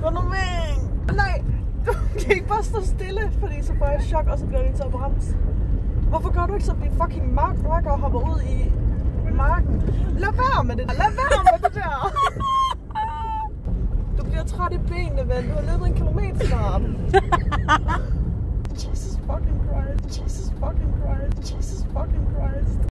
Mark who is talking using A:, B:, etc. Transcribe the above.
A: Gå nu væk! Nej! Du kan ikke bare stå stille, fordi så får jeg et chok, og så bliver det så bremst. Hvorfor gør du ikke som din fucking mark og hopper ud i marken? Lad være med det der! Lad være med det der! Du bliver træt i benene, ven. Du har løbet 1 kilometer snart. Jesus fucking Christ. Jesus fucking Christ. Jesus fucking Christ.